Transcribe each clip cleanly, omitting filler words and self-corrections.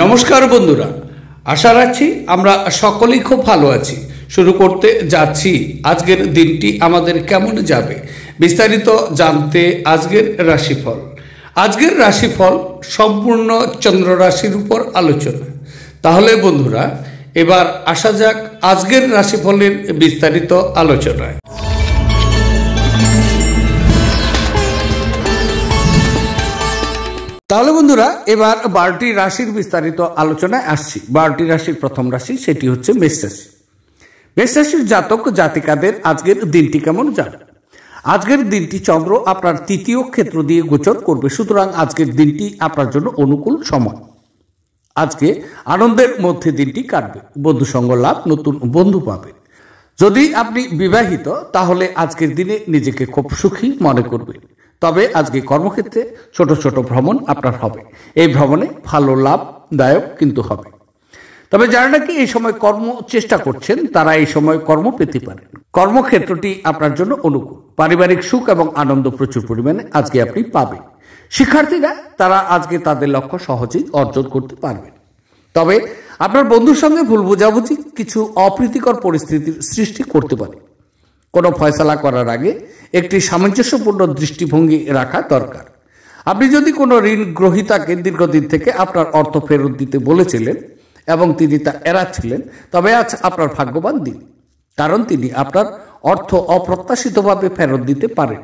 নমস্কার বন্ধুরা, আশা রাখছি আমরা সকলেই খুব ভালো আছি। শুরু করতে যাচ্ছি আজকের দিনটি আমাদের কেমন যাবে বিস্তারিত জানতে আজকের রাশিফল। আজকের রাশিফল সম্পূর্ণ চন্দ্র রাশির উপর আলোচনা। তাহলে বন্ধুরা, এবার আসা যাক আজকের রাশিফলের বিস্তারিত আলোচনায়। তাহলে বন্ধুরা, এবার 12টি রাশির বিস্তারিত আলোচনায় আসছি। 12টি রাশির প্রথম রাশি, সেটি হচ্ছে মেষ রাশি। মেষ রাশির জাতক জাতিকাদের আজকের দিনটি কেমন যাবে? আজকের দিনটি চন্দ্র আপনার তৃতীয় ক্ষেত্র দিয়ে গোচর করবে, সুতরাং আজকের দিনটি আপনার জন্য অনুকূল সময়। আজকে আনন্দের মধ্যে দিনটি কাটবে, বন্ধু সঙ্গ লাভ, নতুন বন্ধু পাবে। যদি আপনি বিবাহিত, তাহলে আজকের দিনে নিজেকে খুব সুখী মনে করবেন। তবে আজকে কর্মক্ষেত্রে ছোট ছোট ভ্রমণ আপনার হবে। এই ভ্রমণে ভালো লাভদায়ক কিন্তু হবে। তবে যারা নাকি এই সময় কর্ম চেষ্টা করছেন, তারা এই সময় কর্ম পেতে পারেন। কর্মক্ষেত্রটি আপনার জন্য অনুকূল। পারিবারিক সুখ এবং আনন্দ প্রচুর পরিমাণে আজকে আপনি পাবেন। শিক্ষার্থীরা তারা আজকে তাদের লক্ষ্য সহজেই অর্জন করতে পারবেন। তবে আপনার বন্ধুর সঙ্গে ভুল বোঝাবুঝি কিছু অপ্রীতিকর পরিস্থিতির সৃষ্টি করতে পারে। কোনো ফয়সালা করার আগে একটি সামঞ্জস্যপূর্ণ দৃষ্টিভঙ্গি রাখা দরকার। আপনি যদি কোনো ঋণ গ্রহীতাকে দীর্ঘদিন থেকে আপনার অর্থ ফেরত দিতে বলেছিলেন এবং তিনি তা এড়াচ্ছিলেন, তবে আজ আপনার ভাগ্যবান দিন, কারণ তিনি আপনার অর্থ অপ্রত্যাশিতভাবে ফেরত দিতে পারেন।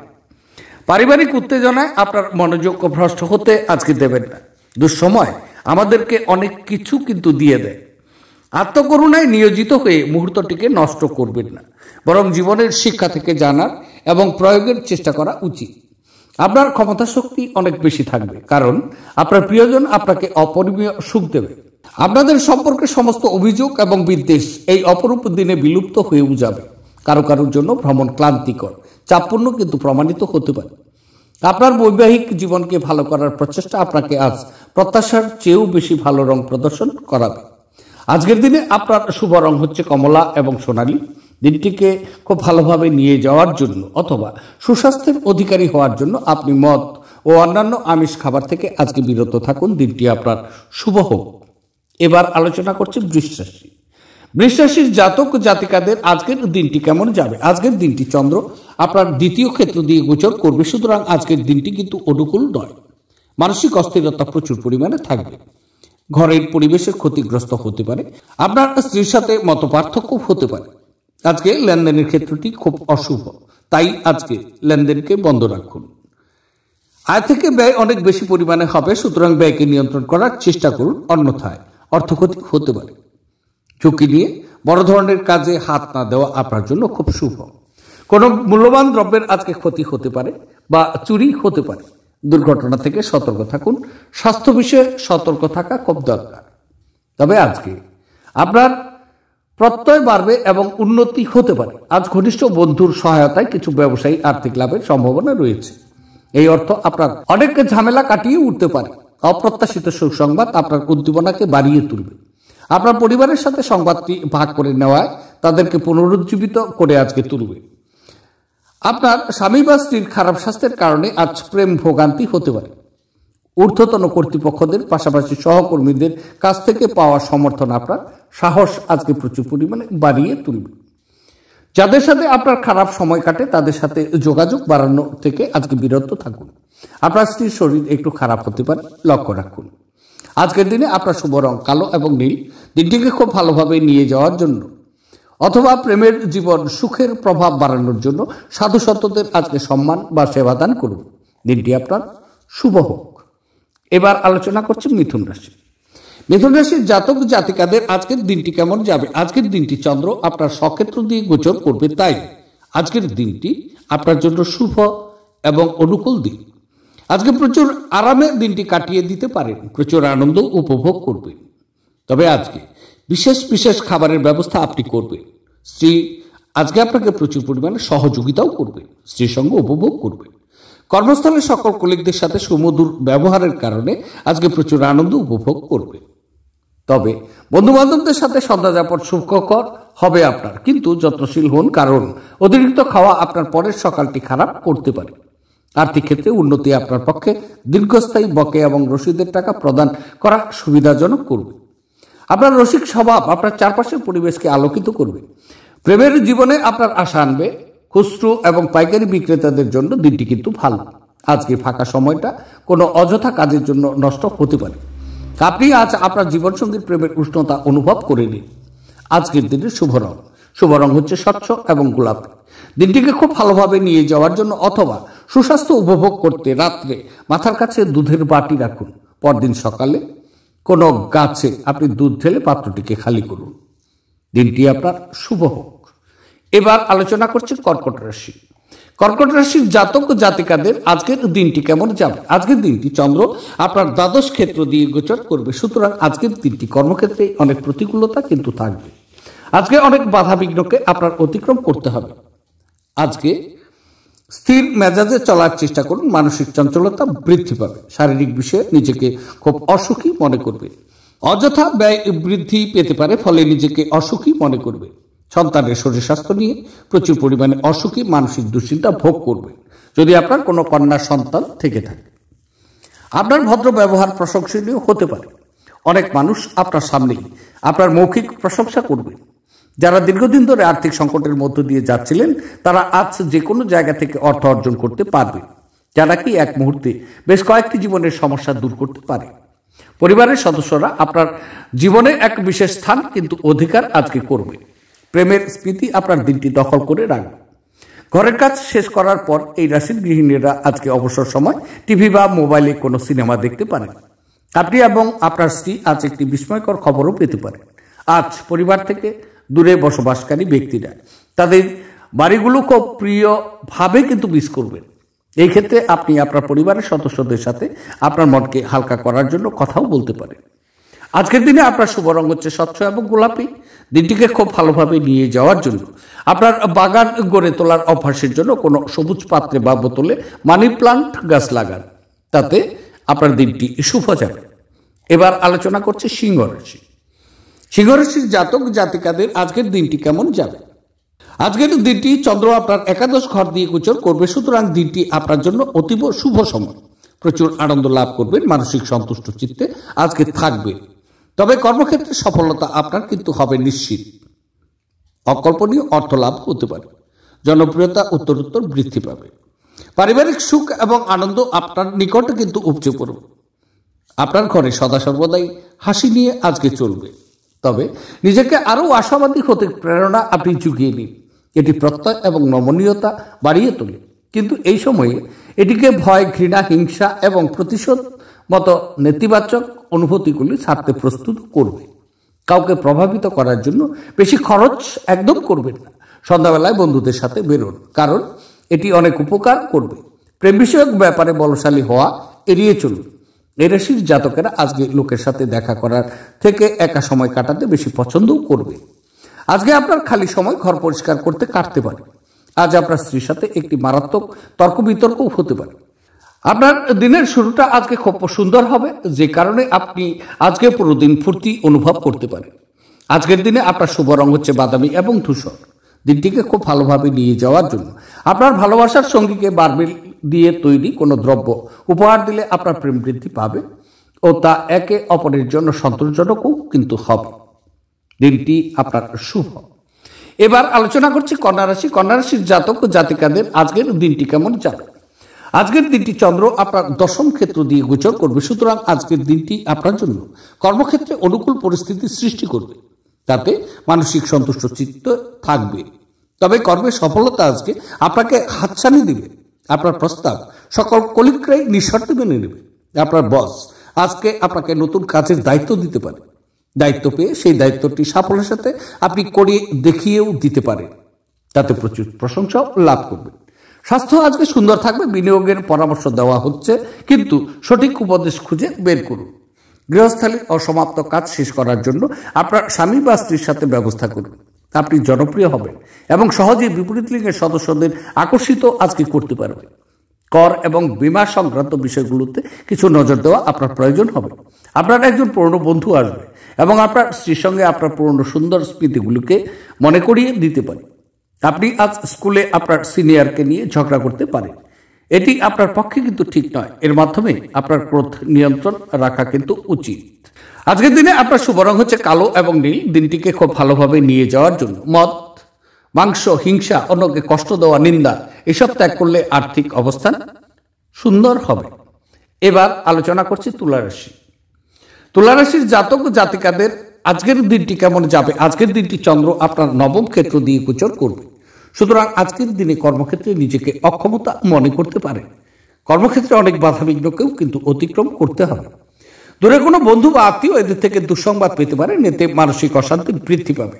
পারিবারিক উত্তেজনায় আপনার মনোযোগ ভ্রষ্ট হতে আজকে দেবেন না। দুঃসময় আমাদেরকে অনেক কিছু কিন্তু দিয়ে দেয়। আত্মকরুণায় নিয়োজিত হয়ে মুহূর্তটিকে নষ্ট করবেন না, বরং জীবনের শিক্ষা থেকে জানার এবং প্রয়োগের চেষ্টা করা উচিত। আপনার ক্ষমতা শক্তি অনেক বেশি থাকবে, কারণ আপনার প্রিয়জন আপনাকে অপরিমেয় সুখ দেবে। আপনাদের সম্পর্কে সমস্ত অভিযোগ এবং বিদ্বেষ এই অপরূপ দিনে বিলুপ্ত হয়েও যাবে। কারো কারোর জন্য ভ্রমণ ক্লান্তিকর, চাপপূর্ণ কিন্তু প্রমাণিত হতে পারে। আপনার বৈবাহিক জীবনকে ভালো করার প্রচেষ্টা আপনাকে আজ প্রত্যাশার চেয়েও বেশি ভালো রং প্রদর্শন করাবে। আজকের দিনে আপনার শুভ রং হচ্ছে কমলা এবং সোনালী। দিনটিকে খুব ভালোভাবে নিয়ে যাওয়ার জন্য অথবা সুস্বাস্থ্যের অধিকারী হওয়ার জন্য আপনি মদ ও অন্যান্য আমিষ খাবার থেকে আজকে বিরত থাকুন। দিনটি আপনার শুভ হোক। এবার আলোচনা করছে বৃষ রাশি। বৃষ রাশির জাতক জাতিকাদের আজকের দিনটি কেমন যাবে? আজকের দিনটি চন্দ্র আপনার দ্বিতীয় ক্ষেত্র দিয়ে গোচর করবে, সুতরাং আজকের দিনটি কিন্তু অনুকূল নয়। মানসিক অস্থিরতা প্রচুর পরিমাণে থাকবে। ঘরের পরিবেশের ক্ষতিগ্রস্ত হতে পারে। আপনার স্ত্রীর সাথে মতপার্থক্য হতে পারে। আজকে লেনদেনের ক্ষেত্রটি খুব অশুভ, তাই আজকে লেনদেনকে বন্ধ রাখুন। আয় থেকে ব্যয় অনেক বেশি পরিমাণে হবে, সুতরাং ব্যয়কে নিয়ন্ত্রণ করার চেষ্টা করুন, অন্যথায় অর্থক্ষতি হতে পারে। ঝুঁকি নিয়ে বড় ধরনের কাজে হাত না দেওয়া আপনার জন্য খুব শুভ। কোনো মূল্যবান দ্রব্যের আজকে ক্ষতি হতে পারে বা চুরি হতে পারে। দুর্ঘটনা থেকে সতর্ক থাকুন। স্বাস্থ্য বিষয়ে সতর্ক থাকা খুব দরকার। তবে আজকে আপনার প্রত্যয় বাড়বে এবং উন্নতি হতে পারে। আজ ঘনিষ্ঠ বন্ধুর সহায়তায় কিছু ব্যবসায়ী আর্থিক লাভের সম্ভাবনা রয়েছে। এই অর্থ আপনার অনেক ঝামেলা কাটিয়ে উঠতে পারে। অপ্রত্যাশিত সুসংবাদ আপনার উদ্দীপনাকে বাড়িয়ে তুলবে। আপনার পরিবারের সাথে সংবাদটি ভাগ করে নেওয়ায় তাদেরকে পুনরুজ্জীবিত করে আজকে তুলবে। আপনার স্বামী বা স্ত্রীর খারাপ স্বাস্থ্যের কারণে আজ প্রেম ভোগান্তি হতে পারে। ঊর্ধ্বতন কর্তৃপক্ষদের পাশাপাশি সহকর্মীদের কাছ থেকে পাওয়া সমর্থন আপনার সাহস আজকে প্রচুর পরিমাণে বাড়িয়ে তুলবে। যাদের সাথে আপনার খারাপ সময় কাটে, তাদের সাথে যোগাযোগ বাড়ানো থেকে আজকে বিরত থাকুন। আপনার স্ত্রীর শরীর একটু খারাপ হতে পারে, লক্ষ্য রাখুন। আজকের দিনে আপনার শুভ রং কালো এবং নীল। দিনটিকে খুব ভালোভাবে নিয়ে যাওয়ার জন্য অথবা প্রেমের জীবন সুখের প্রভাব বাড়ানোর জন্য সাধু সন্তদের আজকে সম্মান বা সেবা দান করুন। দিনটি আপনার শুভ হোক। এবার আলোচনা করছে মিথুন রাশি। মিথুন রাশির জাতক জাতিকাদের আজকের দিনটি কেমন যাবে? আজকের দিনটি চন্দ্র আপনার স্বক্ষেত্র দিয়ে গোচর করবে, তাই আজকের দিনটি আপনার জন্য শুভ এবং অনুকূল দিন। আজকে প্রচুর আরামে দিনটি কাটিয়ে দিতে পারেন, প্রচুর আনন্দ উপভোগ করবেন। তবে আজকে বিশেষ বিশেষ খাবারের ব্যবস্থা আপনি করবেন। স্ত্রী আজকে আপনাকে প্রচুর পরিমাণে সহযোগিতাও করবেন, স্ত্রীর সঙ্গে উপভোগ করবেন। কর্মস্থলে সকল কলিগদের সাথে সুমধুর ব্যবহারের কারণে আজকে প্রচুর আনন্দ উপভোগ করবেন। তবে বন্ধু বান্ধবদের সাথে সন্ধ্যা যাপন সুখকর হবে আপনার, কিন্তু যত্নশীল হন, কারণ অতিরিক্ত খাওয়া আপনার পরের সকালটি খারাপ করতে পারে। আর্থিক ক্ষেত্রে উন্নতি আপনার পক্ষে দীর্ঘস্থায়ী বকেয়া এবং রসিদের টাকা প্রদান করা সুবিধাজনক করবে। আপনার রসিক স্বভাব আপনার চারপাশের পরিবেশকে আলোকিত করবে। প্রেমের জীবনে আপনার আশা আনবে। খুচরো এবং পাইকারি বিক্রেতাদের জন্য দিনটি কিন্তু ভালো। আজকে ফাঁকা সময়টা কোনো অযথা কাজের জন্য নষ্ট হতে পারে। আপনি আজ আপনার জীবনসঙ্গীর প্রেমের উষ্ণতা অনুভব করে নিন। আজকের দিনের শুভ রং হচ্ছে স্বচ্ছ এবং গোলাপি। দিনটিকে খুব ভালোভাবে নিয়ে যাওয়ার জন্য অথবা সুস্বাস্থ্য উপভোগ করতে রাত্রে মাথার কাছে দুধের বাটি রাখুন। পরদিন সকালে কোনো গাছে আপনি দুধ ঢেলে পাত্রটিকে খালি করুন। দিনটি আপনার শুভ হোক। এবার আলোচনা করছি কর্কট রাশি। কর্কট রাশির জাতক ও জাতিকাদের আজকের দিনটি কেমন যাবে? আজকের দিনটি চন্দ্র আপনার দ্বাদশ ক্ষেত্র দিয়ে গোচর করবে, সুতরাং আজকের দিনটি কর্মক্ষেত্রে অনেক প্রতিকূলতা কিন্তু থাকবে। আজকে অনেক বাধা বিঘ্নকে আপনার অতিক্রম করতে হবে। আজকে স্থির মেজাজে চলার চেষ্টা করুন। মানসিক চঞ্চলতা বৃদ্ধি পাবে। শারীরিক বিষয়ে নিজেকে খুব অসুখী মনে করবে। অযথা ব্যয় বৃদ্ধি পেতে পারে, ফলে নিজেকে অসুখী মনে করবে। সন্তানের শরীর স্বাস্থ্য নিয়ে প্রচুর পরিমাণে অসুখী মানসিক দুশ্চিন্তা ভোগ করবে যদি আপনার কোনো কন্যা সন্তান থেকে থাকে। আপনার ভদ্র ব্যবহার প্রশংসনীয় হতে পারে। অনেক মানুষ আপনার সামনেই আপনার মৌখিক প্রশংসা করবে। যারা দীর্ঘদিন ধরে আর্থিক সংকটের মধ্য দিয়ে যাচ্ছিলেন তারা আজ যে কোনো জায়গা থেকে অর্থ অর্জন করতে পারবে, যারা কি এক মুহূর্তে বেশ কয়েকটি জীবনের সমস্যা দূর করতে পারে। পরিবারের সদস্যরা আপনার জীবনে এক বিশেষ স্থান কিন্তু অধিকার আজকে করবে। প্রেমের স্মৃতি আপনার দিনটি দখল করে রাখবে। ঘরের কাজ শেষ করার পর এই রাশির গৃহিণীরা আজকে অবসর সময় টিভি বা মোবাইলে কোনো সিনেমা দেখতে পারেন। আপনি এবং আপনার স্ত্রী আজ একটি বিস্ময়কর খবরও পেতে পারেন। আজ পরিবার থেকে দূরে বসবাসকারী ব্যক্তিরা তাদের বাড়িগুলো খুব প্রিয়ভাবে কিন্তু মিস করবেন। এই ক্ষেত্রে আপনি আপনার পরিবারের সদস্যদের সাথে আপনার মনকে হালকা করার জন্য কথাও বলতে পারেন। আজকের দিনে আপনার শুভ রং হচ্ছে স্বচ্ছ এবং গোলাপি। দিনটিকে খুব ভালোভাবে নিয়ে যাওয়ার জন্য আপনার বাগান গড়ে তোলার অভ্যাসের জন্য কোনো সবুজ পাত্রে বা বোতলে মানি প্লান্ট গাছ লাগান, তাতে আপনার দিনটি শুভ যাবে। এবার আলোচনা করছে সিংহ রাশি। সিংহ রাশির জাতক জাতিকাদের আজকের দিনটি কেমন যাবে? আজকের দিনটি চন্দ্র আপনার একাদশ ঘর দিয়ে গোচর করবে, সুতরাং দিনটি আপনার জন্য অতীব শুভ সময়। প্রচুর আনন্দ লাভ করবেন, মানসিক সন্তুষ্ট চিত্তে আজকে থাকবে। তবে কর্মক্ষেত্রে সফলতা আপনার কিন্তু হবে নিশ্চিত। অকল্পনীয় অর্থ লাভ হতে পারে। জনপ্রিয়তা উত্তরোত্তর বৃদ্ধি পাবে। পারিবারিক সুখ এবং আনন্দ আপনার নিকটে কিন্তু উপচে পড়বে। আপনার ঘরে সদা সর্বদাই হাসি নিয়ে আজকে চলবে। তবে নিজেকে আরও আশাবাদী হতে প্রেরণা আপনি জুগিয়ে নিন। এটি প্রত্যয় এবং নমনীয়তা বাড়িয়ে তোলে, কিন্তু এই সময়ে এটিকে ভয়, ঘৃণা, হিংসা এবং প্রতিশোধ মতো নেতিবাচক অনুভূতিগুলি ছাড়তে প্রস্তুত করবে। কাউকে প্রভাবিত করার জন্য বেশি খরচ একদম করবেন না। সন্ধ্যাবেলায় বন্ধুদের সাথে বেরোন, কারণ এটি অনেক উপকার করবে। প্রেম বিষয়ক ব্যাপারে বলশালী হওয়া এড়িয়ে চলুন। এই রাশির জাতকেরা আজকে লোকের সাথে দেখা করার থেকে একা সময় কাটাতে বেশি পছন্দও করবে। আজকে আপনার খালি সময় ঘর পরিষ্কার করতে কাটতে পারে। আজ আপনার স্ত্রীর সাথে একটি মারাত্মক তর্ক বিতর্কও হতে পারে। আপনার দিনের শুরুটা আজকে খুব সুন্দর হবে, যে কারণে আপনি আজকে পুরো দিন ফুর্তি অনুভব করতে পারেন। আজকের দিনে আপনার শুভ রং হচ্ছে বাদামি এবং ধূসর। দিনটিকে খুব ভালোভাবে নিয়ে যাওয়ার জন্য আপনার ভালোবাসার সঙ্গীকে বার্বেল দিয়ে তৈরি কোনো দ্রব্য উপহার দিলে আপনার প্রেম বৃদ্ধি পাবে ও তা একে অপরের জন্য সন্তোষজনকও কিন্তু হবে। দিনটি আপনার শুভ। এবার আলোচনা করছি কন্যা রাশি। কন্যা রাশির জাতক ও জাতিকাদের আজকের দিনটি কেমন যাবে? আজকের দিনটি চন্দ্র আপনার দশম ক্ষেত্র দিয়ে গোচর করবে, সুতরাং আজকের দিনটি আপনার জন্য কর্মক্ষেত্রে অনুকূল পরিস্থিতি সৃষ্টি করবে। তাতে মানসিক সন্তুষ্ট চিত্ত থাকবে। তবে কর্মের সফলতা আজকে আপনাকে হাতছানি দিবে। আপনার প্রস্তাব সকল কলিগরাই নিঃশর্তে মেনে নেবে। আপনার বস আজকে আপনাকে নতুন কাজের দায়িত্ব দিতে পারে। দায়িত্ব পেয়ে সেই দায়িত্বটি সাফল্যের সাথে আপনি করে দেখিয়েও দিতে পারেন, তাতে প্রচুর প্রশংসাও লাভ করবেন। স্বাস্থ্য আজকে সুন্দর থাকবে। বিনিয়োগের পরামর্শ দেওয়া হচ্ছে, কিন্তু সঠিক উপদেশ খুঁজে বের করুন। গৃহস্থালির অসমাপ্ত কাজ শেষ করার জন্য আপনার স্বামী বা স্ত্রীর সাথে ব্যবস্থা করুন। আপনি জনপ্রিয় হবেন এবং সহজেই বিপরীত লিঙ্গের সদস্যদের আকর্ষিত আজকে করতে পারবেন। কর এবং বীমা সংক্রান্ত বিষয়গুলোতে কিছু নজর দেওয়া আপনার প্রয়োজন হবে। আপনার একজন পুরনো বন্ধু আসবে এবং আপনার স্ত্রীর সঙ্গে আপনার পুরনো সুন্দর স্মৃতিগুলোকে মনে করিয়ে দিতে পারে। আপনি আজ স্কুলে আপনার সিনিয়রকে নিয়ে ঝগড়া করতে পারেন। এটি আপনার পক্ষে কিন্তু ঠিক নয়। এর মাধ্যমে আপনার ক্রোধ নিয়ন্ত্রণ রাখা কিন্তু উচিত। আজকের দিনে আপনার শুভ রং হচ্ছে কালো এবং নীল। দিনটিকে খুব ভালোভাবে নিয়ে যাওয়ার জন্য মদ, মাংস, হিংসা, অন্যকে কষ্ট দেওয়া, নিন্দা এসব ত্যাগ করলে আর্থিক অবস্থান সুন্দর হবে। এবার আলোচনা করছি তুলা রাশি। তুলা রাশির জাতক জাতিকাদের আজকের দিনটি কেমন যাবে। আজকের দিনটি চন্দ্র আপনার নবম ক্ষেত্র দিয়ে গোচর করবে। সুতরাং আজকের দিনে কর্মক্ষেত্রে নিজেকে অক্ষমতা মনে করতে পারে। কর্মক্ষেত্রে অনেক বাধাবিঘ্নকেও কিন্তু অতিক্রম করতে হবে। দূরে কোনো বন্ধু বা আত্মীয় এদের থেকে দুঃসংবাদ পেতে পারেন, এতে মানসিক অশান্তি বৃদ্ধি পাবে।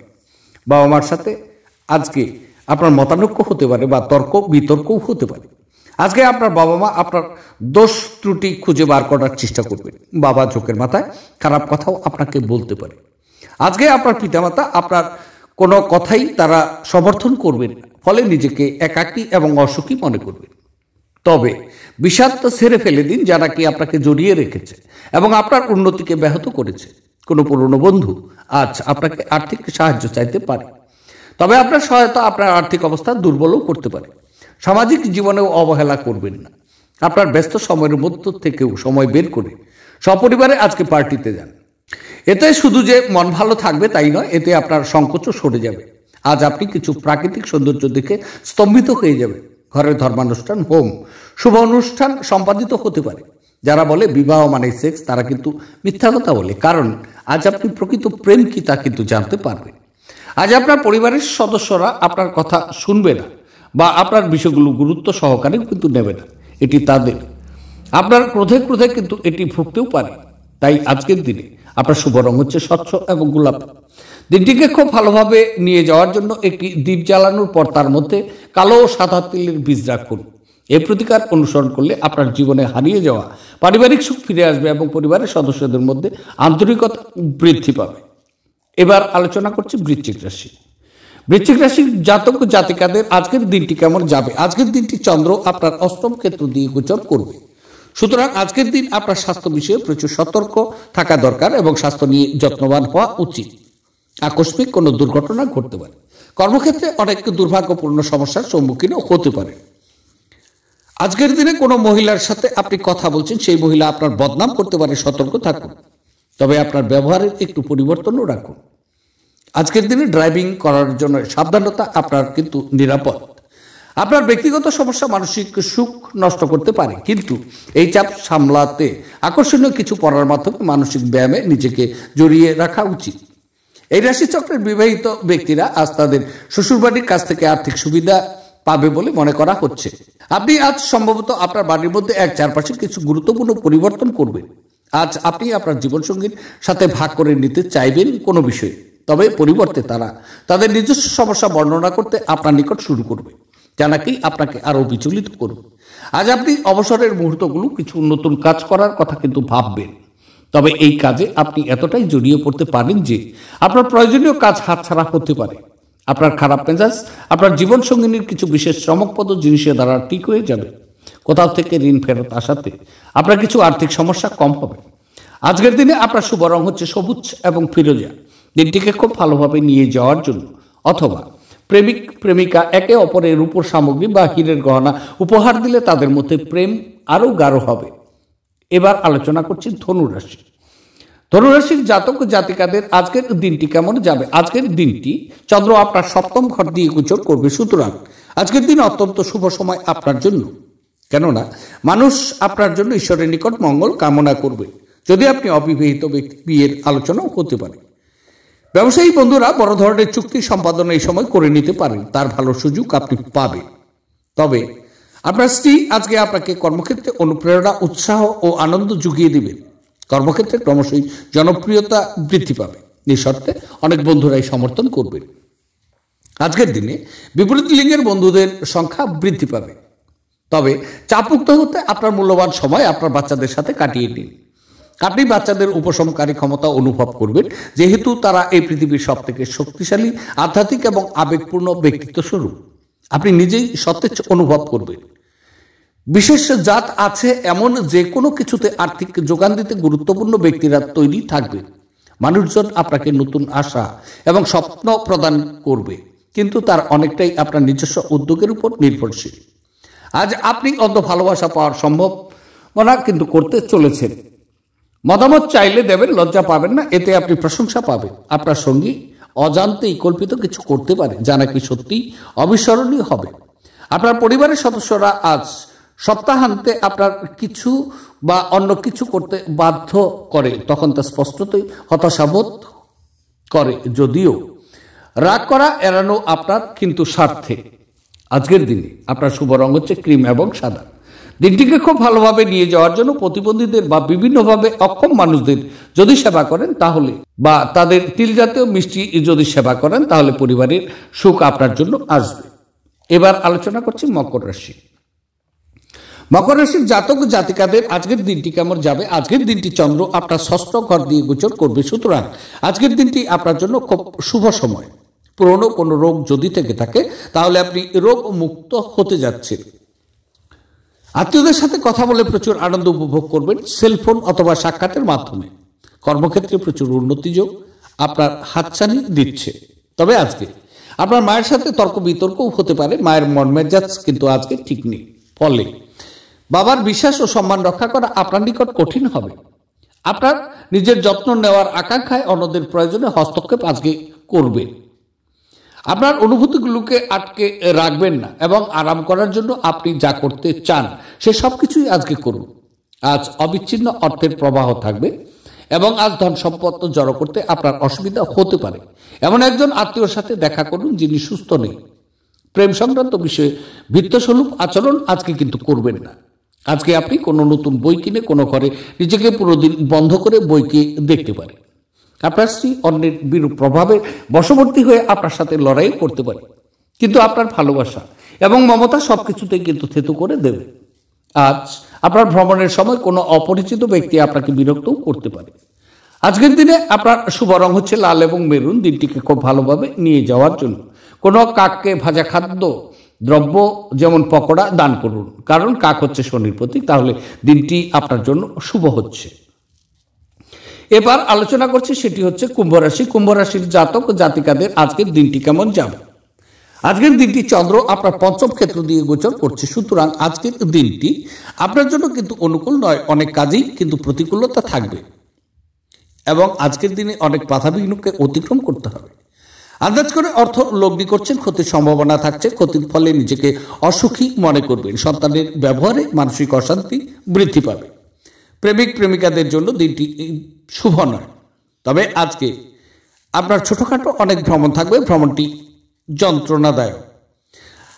বাবা মার সাথে আজকে আপনার মতানৈক্য হতে পারে বা তর্ক বিতর্কও হতে পারে। আজকে আপনার বাবা মা আপনার দোষ ত্রুটি খুঁজে বার করার চেষ্টা করবেন। বাবা চোখের মাথায় খারাপ কথাও আপনাকে বলতে পারে। আজকে আপনার পিতামাতা আপনার কোনো কথাই তারা সমর্থন করবেন, ফলে নিজেকে একাকী এবং অসুখী মনে করবেন। তবে বিষাদ ছেড়ে ফেলে দিন যারা কি আপনাকে জড়িয়ে রেখেছে এবং আপনার উন্নতিকে ব্যাহত করেছে। কোনো পুরনো বন্ধু আজ আপনাকে আর্থিক সাহায্য চাইতে পারে, তবে আপনার সহায়তা আপনার আর্থিক অবস্থা দুর্বলও করতে পারে। সামাজিক জীবনেও অবহেলা করবেন না। আপনার ব্যস্ত সময়ের মধ্য থেকেও সময় বের করে সপরিবারে আজকে পার্টিতে যান। এতে শুধু যে মন ভালো থাকবে তাই নয়, এতে আপনার সংকোচও সরে যাবে। আজ আপনি কিছু প্রাকৃতিক সৌন্দর্য দেখে স্তম্ভিত হয়ে যাবে। ঘরের ধর্মানুষ্ঠান, হোম, শুভ অনুষ্ঠান সম্পাদিত হতে পারে। যারা বলে বিবাহ মানে সেক্স, তারা কিন্তু মিথ্যা কথা বলে, কারণ আজ আপনি প্রকৃত প্রেম কি তা কিন্তু জানতে পারবেন। আজ আপনার পরিবারের সদস্যরা আপনার কথা শুনবে না বা আপনার বিষয়গুলো গুরুত্ব সহকারে কিন্তু নেবে না। এটি তাদের আপনার ক্রোধে ক্রোধে কিন্তু এটি ভুগতেও পারে। তাই আজকের দিনে আপনার শুভ রং হচ্ছে স্বচ্ছ এবং গোলাপ। দিনটিকে খুব ভালোভাবে নিয়ে যাওয়ার জন্য একটি দ্বীপ জ্বালানোর পর তার মধ্যে কালো ও সাদা তিলের বীজ রাখুন। এই প্রতিকার অনুসরণ করলে আপনার জীবনে হারিয়ে যাওয়া পারিবারিক সুখ ফিরে আসবে এবং পরিবারের সদস্যদের মধ্যে আন্তরিকতা বৃদ্ধি পাবে। এবার আলোচনা করছি বৃশ্চিক রাশি। বৃশ্চিক রাশির জাতক জাতিকাদের আজকের দিনটি কেমন যাবে। আজকের দিনটি চন্দ্র আপনার অষ্টম ক্ষেত্র দিয়ে গোচর করবে। সুতরাং আজকের দিন আপনার স্বাস্থ্য বিষয়ে প্রচুর সতর্ক থাকা দরকার এবং স্বাস্থ্য নিয়ে যত্নবান হওয়া উচিত। আকস্মিক কোনো দুর্ঘটনা ঘটতে পারে। কর্মক্ষেত্রে অনেক দুর্ভাগ্যপূর্ণ সমস্যার সম্মুখীনও হতে পারে। আজকের দিনে কোনো মহিলার সাথে আপনি কথা বলছেন, সেই মহিলা আপনার বদনাম করতে পারে, সতর্ক থাকুন। তবে আপনার ব্যবহারের একটু পরিবর্তনও রাখুন। আজকের দিনে ড্রাইভিং করার জন্য সাবধানতা আপনার কিন্তু নিরাপদ। আপনার ব্যক্তিগত সমস্যা মানসিক সুখ নষ্ট করতে পারে, কিন্তু এই চাপ সামলাতে আকর্ষণীয় কিছু পড়ার মাধ্যমে মানসিক ব্যায়ামে নিজেকে জড়িয়ে রাখা উচিত। এই রাশিচক্রের বিবাহিত ব্যক্তিরা আজ তাদের শ্বশুরবাড়ির কাছ থেকে আর্থিক সুবিধা পাবে বলে মনে করা হচ্ছে। আপনি আজ সম্ভবত আপনার বাড়ির মধ্যে এক চারপাশে কিছু গুরুত্বপূর্ণ পরিবর্তন করবেন। আজ আপনি আপনার জীবনসঙ্গীর সাথে ভাগ করে নিতে চাইবেন কোনো বিষয়ে, তবে পরিবর্তে তারা তাদের নিজস্ব সমস্যা বর্ণনা করতে আপনার নিকট শুরু করবে, যা নাকি আপনাকে আরো বিচলিত করবে। আজ আপনি অবসরের মুহূর্তগুলো কিছু নতুন কাজ করার কথা কিন্তু ভাববেন, তবে এই কাজে আপনি এতটাই জড়িয়ে পড়তে পারেন যে আপনার প্রয়োজনীয় কাজ হাতছাড়া হতে পারে। আপনার খারাপ মেজাজ আপনার জীবন সঙ্গিনীর কিছু বিশেষ চমকপ্রদ জিনিসের দ্বারা ঠিক হয়ে যাবে। কোথাও থেকে ঋণ ফেরত আসাতে আপনার কিছু আর্থিক সমস্যা কম হবে। আজকের দিনে আপনার শুভ রং হচ্ছে সবুজ এবং ফিরোজা। দিনটিকে খুব ভালোভাবে নিয়ে যাওয়ার জন্য অথবা প্রেমিক প্রেমিকা একে অপরের রূপোর সামগ্রী বা হীরের গহনা উপহার দিলে তাদের মধ্যে প্রেম আরো গাঢ় হবে। এবার আলোচনা করছি ধনুরাশি। ধনুরাশির জাতক জাতিকাদের আজকের দিনটি কেমন যাবে। আজকের দিনটি চন্দ্র আপনার সপ্তম ঘর দিয়ে গোচর করবে। সুতরাং আজকের দিন অত্যন্ত শুভ সময় আপনার জন্য, কেননা মানুষ আপনার জন্য ঈশ্বরের নিকট মঙ্গল কামনা করবে। যদি আপনি অবিবাহিত ব্যক্তি, বিয়ের আলোচনাও হতে পারে। ব্যবসায়ী বন্ধুরা বড় ধরনের চুক্তি সম্পাদন এই সময় করে নিতে পারেন, তার ভালো সুযোগ আপনি পাবেন। তবে আপনার স্ত্রী আজকে আপনাকে কর্মক্ষেত্রে অনুপ্রেরণা, উৎসাহ ও আনন্দ জুগিয়ে দিবেন। কর্মক্ষেত্রে ক্রমশই জনপ্রিয়তা বৃদ্ধি পাবে। নিঃশর্তে অনেক বন্ধুরাই সমর্থন করবেন। আজকের দিনে বিপরীত লিঙ্গের বন্ধুদের সংখ্যা বৃদ্ধি পাবে। তবে চাপমুক্ত হতে আপনার মূল্যবান সময় আপনার বাচ্চাদের সাথে কাটিয়ে নিন। আপনি বাচ্চাদের উপশমকারী ক্ষমতা অনুভব করবেন, যেহেতু তারা এই পৃথিবীর সব থেকে শক্তিশালী, আধ্যাত্মিক এবং আবেগপূর্ণ ব্যক্তিত্ব স্বরূপ। আপনি নিজেই সতেজ অনুভব করবেন। বিশেষ জাত আছে এমন যে কোনো কিছুতে আর্থিক যোগান দিতে গুরুত্বপূর্ণ ব্যক্তিরা তৈরি থাকবেন। মানুষজন আপনাকে নতুন আশা এবং স্বপ্ন প্রদান করবে, কিন্তু তার অনেকটাই আপনার নিজস্ব উদ্যোগের উপর নির্ভরশীল। আজ আপনি অন্ধ ভালোবাসা পাওয়ার সম্ভাবনা কিন্তু করতে চলেছেন। মতামত চাইলে দেবেন, লজ্জা পাবেন না, এতে আপনি প্রশংসা পাবেন। আপনার সঙ্গী অজান্তেই কল্পিত কিছু করতে পারে যা নাকি সত্যি অবিস্মরণীয় হবে। আপনার পরিবারের সদস্যরা আজ সপ্তাহান্তে আপনার কিছু বা অন্য কিছু করতে বাধ্য করে, তখন তা স্পষ্টতই হতাশাবোধ করে। যদিও রাগ করা এড়ানো আপনার কিন্তু স্বার্থে। আজকের দিনে আপনার শুভ রং হচ্ছে ক্রিম এবং সাদা। দিনটিকে খুব ভালোভাবে নিয়ে যাওয়ার জন্য প্রতিবন্ধীদের বা বিভিন্নভাবে অক্ষম মানুষদের যদি সেবা করেন তাহলে, বা তাদের তিল জাতীয় মিষ্টি যদি সেবা করেন তাহলে পরিবারের সুখ আপনার জন্য আসবে। এবার আলোচনা করছি মকর রাশি। মকর রাশির জাতক জাতিকাদের আজকের দিনটি কেমন যাবে? আজকের দিনটি চন্দ্র আপনার ষষ্ঠ ঘর দিয়ে গোচর করবে, সুতরাং আজকের দিনটি আপনার জন্য খুব শুভ সময়। পুরনো কোনো রোগ যদি থেকে থাকে তাহলে আপনি রোগ মুক্ত হতে যাচ্ছেন। আত্মীয়দের সাথে কথা বলে প্রচুর আনন্দ উপভোগ করবেন সেলফোন অথবা সাক্ষাতের মাধ্যমে। কর্মক্ষেত্রে প্রচুর উন্নতি যোগ আপনার হাতছানি দিচ্ছে। তবে আজকে আপনার মায়ের সাথে তর্ক বিতর্কও হতে পারে। মায়ের মন মেজাজ কিন্তু আজকে ঠিক নেই, ফলে বাবার বিশ্বাস ও সম্মান রক্ষা করা আপনার নিকট কঠিন হবে। আপনার নিজের যত্ন নেওয়ার আকাঙ্ক্ষায় অন্যদের প্রয়োজনে হস্তক্ষেপ আজকে করবে। আপনার অনুভূতিগুলোকে আটকে রাখবেন না এবং আরাম করার জন্য আপনি যা করতে চান সে সব কিছুই আজকে করুন। আজ অবিচ্ছিন্ন অর্থের প্রবাহ থাকবে এবং আজ ধন সম্পদ জড়ো করতে আপনার অসুবিধা হতে পারে। এমন একজন আত্মীয়র সাথে দেখা করুন যিনি সুস্থ নেই। প্রেম সংক্রান্ত বিষয়ে ভিত্তস্বরূপ আচরণ আজকে কিন্তু করবেন না। আজকে আপনি কোনো নতুন বই কিনে কোনো ঘরে নিজেকে পুরো দিন বন্ধ করে বইকে দেখতে পারে। আপনার স্ত্রী অন্যের বিরূপ প্রভাবে বশবর্তী হয়ে আপনার সাথে লড়াই করতে পারে, কিন্তু আপনার ভালোবাসা এবং মমতা সবকিছুতে কিন্তু থেতু করে দেবে। আজ আপনার ভ্রমণের সময় কোনো অপরিচিত ব্যক্তি আপনাকে বিরক্তও করতে পারে। আজকের দিনে আপনার শুভ রং হচ্ছে লাল এবং মেরুন। দিনটিকে খুব ভালোভাবে নিয়ে যাওয়ার জন্য কোনো কাককে ভাজা খাদ্য দ্রব্য যেমন পকোড়া দান করুন, কারণ কাক হচ্ছে শনির প্রতীক। তাহলে দিনটি আপনার জন্য শুভ হচ্ছে। এবার আলোচনা করছি, সেটি হচ্ছে কুম্ভ রাশি। কুম্ভ রাশির জাতক জাতিকাদের আজকের দিনটি কেমন যাবে? আজকের দিনটি চন্দ্র আপনার পঞ্চম ক্ষেত্র দিয়ে গোচর করছে, সুতরাং আজকের দিনটি আপনার জন্য কিন্তু অনুকূল নয়। অনেক কাজেই কিন্তু প্রতিকূলতা থাকবে এবং আজকের দিনে অনেক বাধাবিঘ্নকে অতিক্রম করতে হবে। আন্দাজ করে অর্থ লগ্নি করছেন, ক্ষতির সম্ভাবনা থাকছে। ক্ষতির ফলে নিজেকে অসুখী মনে করবেন। সন্তানের ব্যবহারে মানসিক অশান্তি বৃদ্ধি পাবে। প্রেমিক প্রেমিকাদের জন্য দিনটি শুভ নয়। তবে আজকে আপনার ছোটখাটো অনেক ভ্রমণ থাকবে, ভ্রমণটি যন্ত্রণাদায়ক।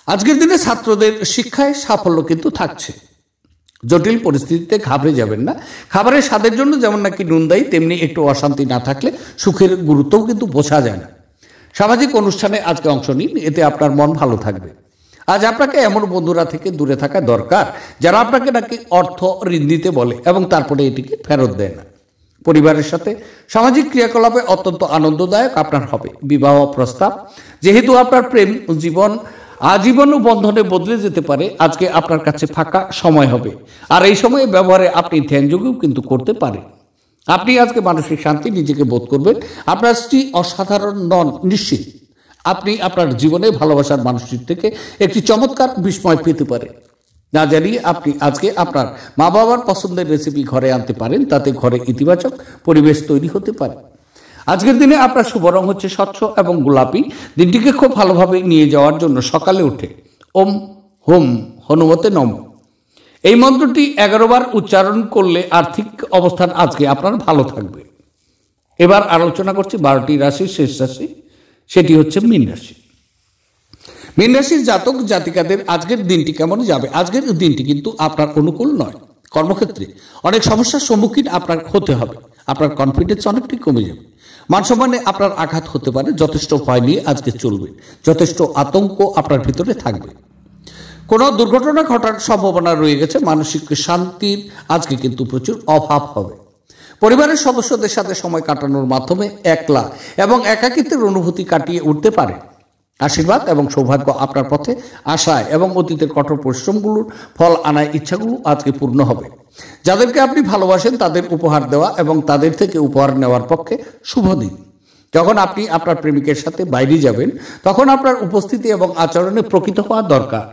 আজকের দিনে ছাত্রদের শিক্ষায় সাফল্য কিন্তু থাকছে। জটিল পরিস্থিতিতে ঘাবড়ে যাবেন না। খাবারের স্বাদের জন্য যেমন নাকি নুন দায়ী, তেমনি একটু অশান্তি না থাকলে সুখের গুরুত্বও কিন্তু বোঝা যায় না। সামাজিক অনুষ্ঠানে আজকে অংশ নিন, এতে আপনার মন ভালো থাকবে। আজ আপনাকে এমন বন্ধুরা থেকে দূরে থাকা দরকার যারা আপনাকে নাকি অর্থ ঋণ দিতে বলে এবং তারপরে এটিকে ফেরত দেয় না। পরিবারের সাথে সামাজিক ক্রিয়াকলাপে অত্যন্ত আনন্দদায়ক আপনার হবে। বিবাহ প্রস্তাব, যেহেতু আপনার প্রেম জীবন আজীবন বন্ধনে বদলে যেতে পারে, আজকে আপনার কাছে ফাঁকা সময় হবে। আর এই সময়ে ব্যবহারে আপনি ধ্যানযোগও কিন্তু করতে পারেন। আপনি আজকে মানসিক শান্তি নিজেকে বোধ করবেন। আপনার স্ত্রী অসাধারণ নন নিশ্চিত। আপনি আপনার জীবনে ভালোবাসার মানুষটির থেকে একটি চমৎকার বিস্ময় পেতে পারেন। না জানিয়ে আপনি আজকে আপনার মা বাবার পছন্দের রেসিপি ঘরে আনতে পারেন, তাতে ঘরে ইতিবাচক পরিবেশ তৈরি হতে পারে। আজকের দিনে আপনার শুভ রং হচ্ছে স্বচ্ছ এবং গোলাপি। দিনটিকে খুব ভালোভাবে নিয়ে যাওয়ার জন্য সকালে উঠে ওম হোম হনুমতে নম এই মন্ত্রটি 11 বার উচ্চারণ করলে আর্থিক অবস্থান আজকে আপনার ভালো থাকবে। এবার আলোচনা করছি 12টি রাশির শেষ রাশি, সেটি হচ্ছে মীন রাশি। মীন রাশির জাতক জাতিকাদের আজকের দিনটি কেমন যাবে? আজকের দিনটি কিন্তু আপনার অনুকূল নয়। কর্মক্ষেত্রে অনেক সমস্যার সম্মুখীন আপনার হতে হবে। আপনার কনফিডেন্স অনেকটাই কমে যাবে। মানসম্মানে আপনার আঘাত হতে পারে। যথেষ্ট ভয় নিয়ে আজকে চলবে। যথেষ্ট আতঙ্ক আপনার ভিতরে থাকবে। কোনো দুর্ঘটনা ঘটার সম্ভাবনা রয়ে গেছে। মানসিক শান্তির আজকে কিন্তু প্রচুর অভাব হবে। পরিবারের সদস্যদের সাথে সময় কাটানোর মাধ্যমে একলা এবং একাকিত্বের অনুভূতি কাটিয়ে উঠতে পারে। আশীর্বাদ এবং সৌভাগ্য আপনার পথে আশায় এবং অতীতের কঠোর পরিশ্রমগুলোর ফল আনায় ইচ্ছাগুলো আজকে পূর্ণ হবে। যাদেরকে আপনি ভালোবাসেন তাদের উপহার দেওয়া এবং তাদের থেকে উপহার নেওয়ার পক্ষে শুভ দিন। যখন আপনি আপনার প্রেমিকের সাথে বাইরে যাবেন তখন আপনার উপস্থিতি এবং আচরণে প্রকৃত হওয়া দরকার।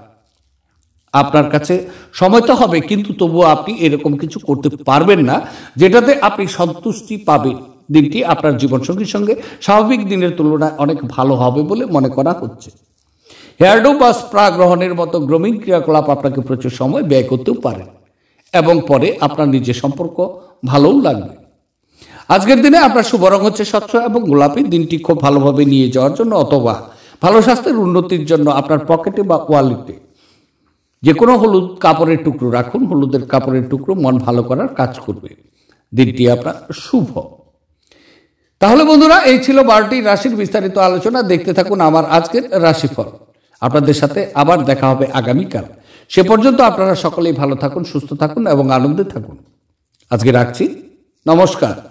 আপনার কাছে সময় তো হবে, কিন্তু তবুও আপনি এরকম কিছু করতে পারবেন না যেটাতে আপনি সন্তুষ্টি পাবেন। দিনটি আপনার জীবনসঙ্গীর সঙ্গে স্বাভাবিক দিনের তুলনায় অনেক ভালো হবে বলে মনে করা হচ্ছে। হেয়ারডো বা স্প্রা গ্রহণের মতো গ্রুমিং ক্রিয়াকলাপ আপনাকে প্রচুর সময় ব্যয় করতেও পারে এবং পরে আপনার নিজের সম্পর্ক ভালোও লাগবে। আজকের দিনে আপনার শুভ রং হচ্ছে স্বচ্ছ এবং গোলাপি। দিনটি খুব ভালোভাবে নিয়ে যাওয়ার জন্য অথবা ভালো স্বাস্থ্যের উন্নতির জন্য আপনার পকেটে বা ওয়ালেটে যে কোনো হলুদ কাপড়ের টুকরো রাখুন। হলুদের কাপড়ের টুকরো মন ভালো করার কাজ করবে। দিনটি আপনার শুভ। তাহলে বন্ধুরা, এই ছিল 12টি রাশির বিস্তারিত আলোচনা। দেখতে থাকুন আমার আজকের রাশিফল। আপনাদের সাথে আবার দেখা হবে আগামীকাল। সে পর্যন্ত আপনারা সকলেই ভালো থাকুন, সুস্থ থাকুন এবং আনন্দে থাকুন। আজকে রাখছি। নমস্কার।